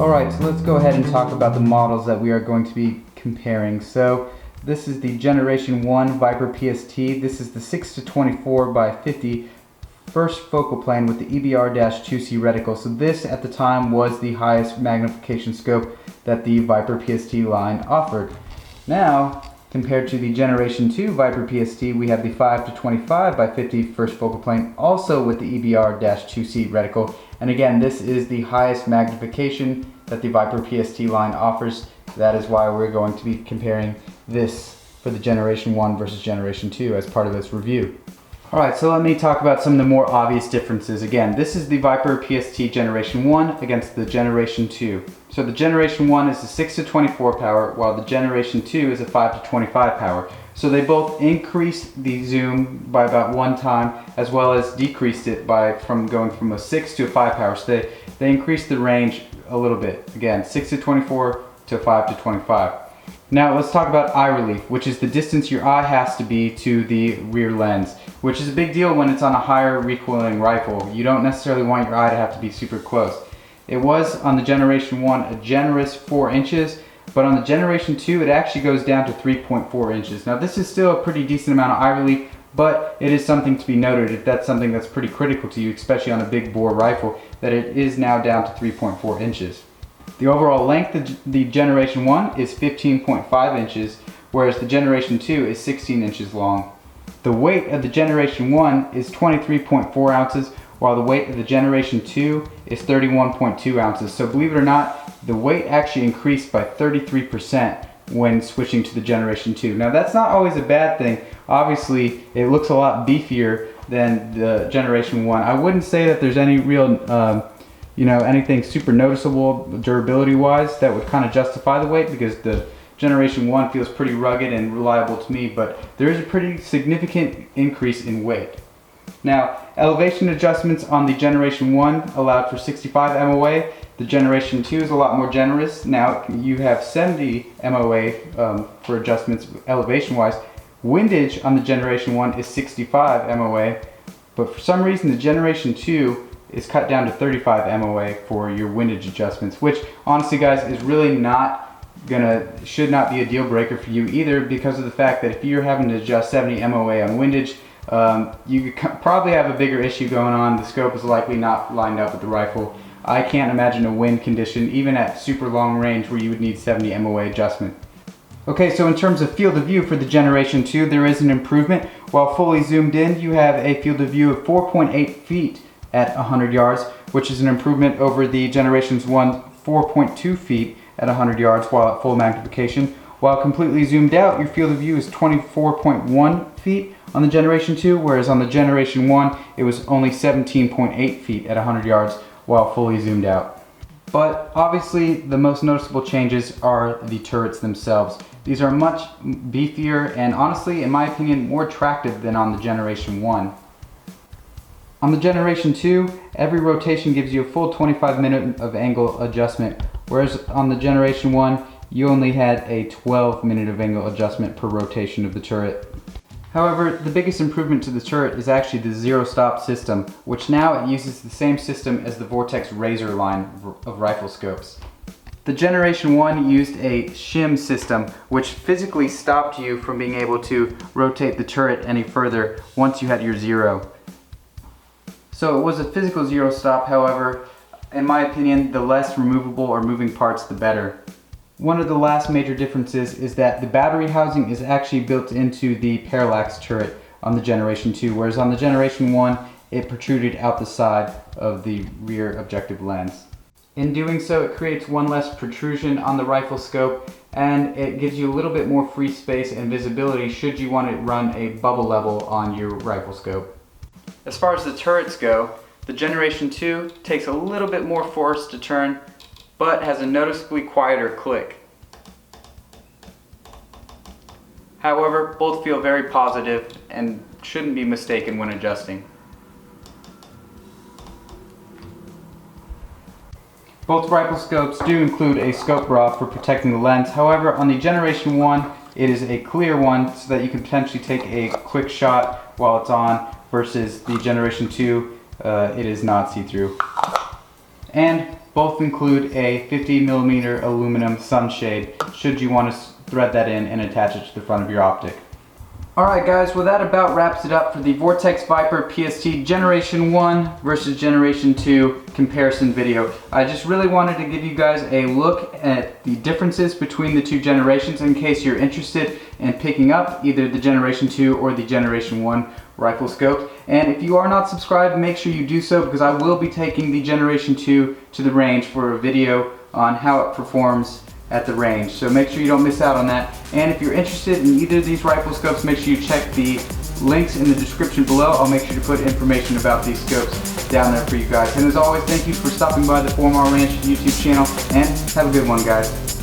Alright, so let's go ahead and talk about the models that we are going to be comparing. So this is the Generation 1 Viper PST. This is the 6-24 by 50 first focal plane with the EBR-2C reticle. So this at the time was the highest magnification scope that the Viper PST line offered. Now, compared to the Generation 2 Viper PST, we have the 5-25 by 50 first focal plane, also with the EBR-2C reticle. And again, this is the highest magnification that the Viper PST line offers. That is why we're going to be comparing this for the Generation 1 versus Generation 2 as part of this review. Alright, so let me talk about some of the more obvious differences. Again, this is the Viper PST Generation 1 against the Generation 2. So the Generation 1 is a 6-24 power, while the Generation 2 is a 5-25 power. So they both increased the zoom by about 1 time, as well as decreased it from going from a 6 to a 5 power. So they increased the range a little bit. Again, 6-24 to 5-25. Now let's talk about eye relief, which is the distance your eye has to be to the rear lens, which is a big deal when it's on a higher recoiling rifle. You don't necessarily want your eye to have to be super close. It was on the Generation 1 a generous 4 inches, but on the Generation 2 it actually goes down to 3.4 inches. Now this is still a pretty decent amount of eye relief, but it is something to be noted if that's something that's pretty critical to you, especially on a big bore rifle, that it is now down to 3.4 inches. The overall length of the Generation 1 is 15.5 inches, whereas the Generation 2 is 16 inches long. The weight of the Generation 1 is 23.4 ounces, while the weight of the Generation 2 is 31.2 ounces. So believe it or not, the weight actually increased by 33% when switching to the Generation 2. Now that's not always a bad thing. Obviously, it looks a lot beefier than the Generation 1. I wouldn't say that there's any real anything super noticeable durability wise that would kind of justify the weight, because the Generation 1 feels pretty rugged and reliable to me, but there is a pretty significant increase in weight. Now, elevation adjustments on the Generation 1 allowed for 65 MOA. The Generation 2 is a lot more generous. Now you have 70 MOA for adjustments elevation wise. Windage on the Generation 1 is 65 MOA, but for some reason the Generation 2 is cut down to 35 MOA for your windage adjustments, which honestly guys is really should not be a deal breaker for you either, because of the fact that if you're having to adjust 70 MOA on windage, you probably have a bigger issue going on. The scope is likely not lined up with the rifle. I can't imagine a wind condition, even at super long range, where you would need 70 MOA adjustment. Okay, so in terms of field of view for the Generation 2, there is an improvement. While fully zoomed in, you have a field of view of 4.8 feet at 100 yards, which is an improvement over the Generation's 1 4.2 feet at 100 yards while at full magnification. While completely zoomed out, your field of view is 24.1 feet on the Generation 2, whereas on the Generation 1 it was only 17.8 feet at 100 yards while fully zoomed out. But obviously the most noticeable changes are the turrets themselves. These are much beefier and honestly, in my opinion, more attractive than on the Generation 1. On the Generation 2, every rotation gives you a full 25-minute of angle adjustment, whereas on the Generation 1, you only had a 12-minute of angle adjustment per rotation of the turret. However, the biggest improvement to the turret is actually the zero-stop system, which now it uses the same system as the Vortex Razor line of rifle scopes. The Generation 1 used a shim system, which physically stopped you from being able to rotate the turret any further once you had your zero. So it was a physical zero stop. However, in my opinion, the less removable or moving parts, the better. One of the last major differences is that the battery housing is actually built into the parallax turret on the Generation 2, whereas on the Generation 1, it protruded out the side of the rear objective lens. In doing so, it creates one less protrusion on the rifle scope, and it gives you a little bit more free space and visibility should you want to run a bubble level on your rifle scope. As far as the turrets go, the Generation 2 takes a little bit more force to turn, but has a noticeably quieter click. However, both feel very positive and shouldn't be mistaken when adjusting. Both rifle scopes do include a scope bra for protecting the lens. However, on the Generation 1, it is a clear one so that you can potentially take a quick shot while it's on, versus the Generation 2, it is not see-through. And Both include a 50mm aluminum sunshade, should you want to thread that in and attach it to the front of your optic. Alright guys, well that about wraps it up for the Vortex Viper PST Generation 1 versus Generation 2 comparison video. I just really wanted to give you guys a look at the differences between the two generations in case you're interested in picking up either the Generation 2 or the Generation 1 rifle scope. And if you are not subscribed, make sure you do so, because I will be taking the Generation 2 to the range for a video on how it performs at the range. So make sure you don't miss out on that. And if you're interested in either of these rifle scopes, make sure you check the links in the description below. I'll make sure to put information about these scopes down there for you guys. And as always, thank you for stopping by the 4 Mile Ranch YouTube channel, and have a good one, guys.